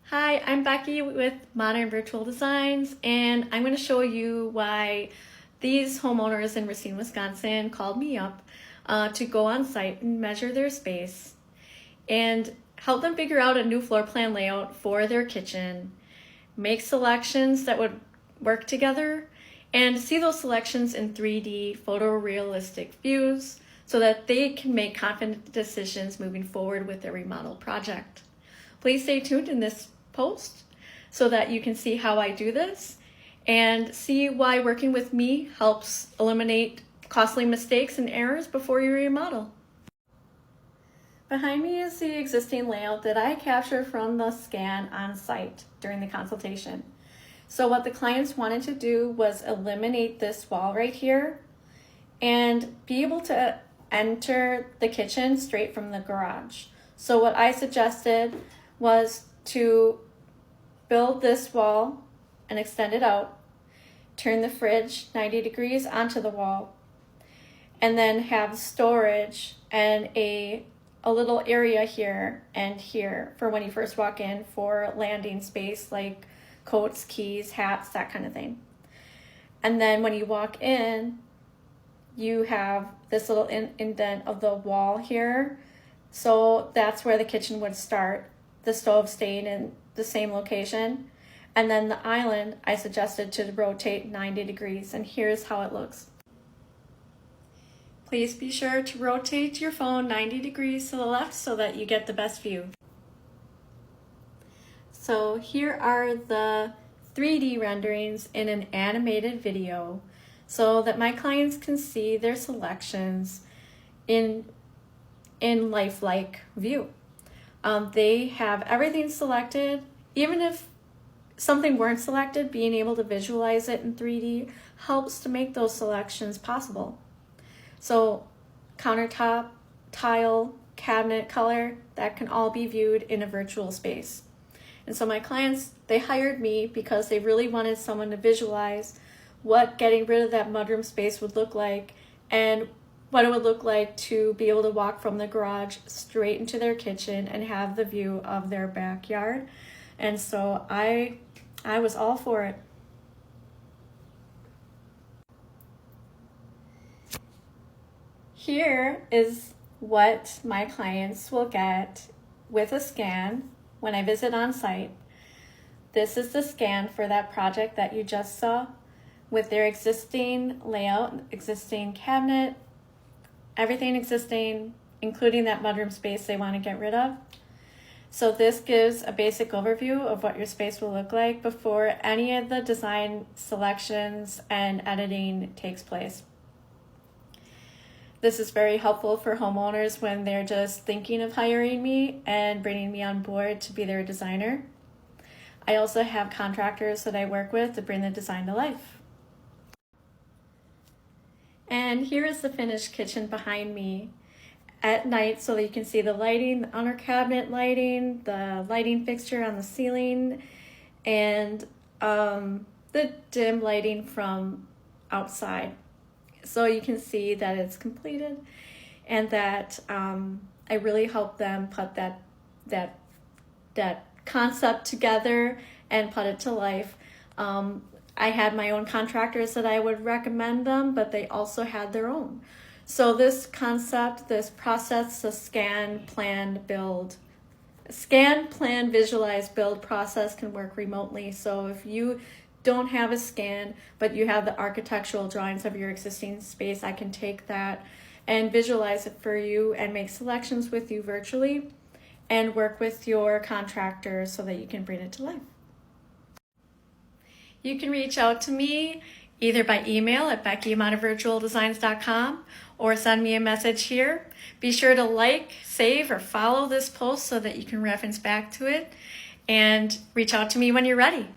Hi, I'm Becky with Modern Virtual Designs, and I'm going to show you why these homeowners in Racine, Wisconsin called me up to go on site and measure their space and help them figure out a new floor plan layout for their kitchen, make selections that would work together, and see those selections in 3D photorealistic views so that they can make confident decisions moving forward with their remodel project. Please stay tuned in this post so that you can see how I do this and see why working with me helps eliminate costly mistakes and errors before you remodel. Behind me is the existing layout that I captured from the scan on site during the consultation. So what the clients wanted to do was eliminate this wall right here and be able to enter the kitchen straight from the garage. So what I suggested was to build this wall and extend it out, turn the fridge 90 degrees onto the wall, and then have storage and a little area here and here for when you first walk in for landing space like coats, keys, hats, that kind of thing. And then when you walk in, you have this little indent of the wall here. So that's where the kitchen would start, the stove staying in the same location. And then the island, I suggested to rotate 90 degrees, and here's how it looks. Please be sure to rotate your phone 90 degrees to the left so that you get the best view. So here are the 3D renderings in an animated video so that my clients can see their selections in lifelike view. They have everything selected. Even if something weren't selected, being able to visualize it in 3D helps to make those selections possible. So countertop, tile, cabinet color, that can all be viewed in a virtual space. And so my clients, they hired me because they really wanted someone to visualize what getting rid of that mudroom space would look like and what it would look like to be able to walk from the garage straight into their kitchen and have the view of their backyard. And so I was all for it. Here is what my clients will get with a scan when I visit on site. This is the scan for that project that you just saw with their existing layout, existing cabinet, everything existing, including that mudroom space they want to get rid of. So this gives a basic overview of what your space will look like before any of the design selections and editing takes place. This is very helpful for homeowners when they're just thinking of hiring me and bringing me on board to be their designer. I also have contractors that I work with to bring the design to life. And here is the finished kitchen behind me at night so that you can see the lighting, the under cabinet lighting, the lighting fixture on the ceiling, and the dim lighting from outside. So you can see that it's completed and that I really helped them put that concept together and put it to life. I had my own contractors that I would recommend them, but they also had their own. So this concept, this process, the scan, plan, visualize, build process can work remotely. So if you don't have a scan, but you have the architectural drawings of your existing space, I can take that and visualize it for you and make selections with you virtually and work with your contractor so that you can bring it to life. You can reach out to me either by email at becky@modernvirtualdesigns.com or send me a message here. Be sure to like, save, or follow this post so that you can reference back to it, and reach out to me when you're ready.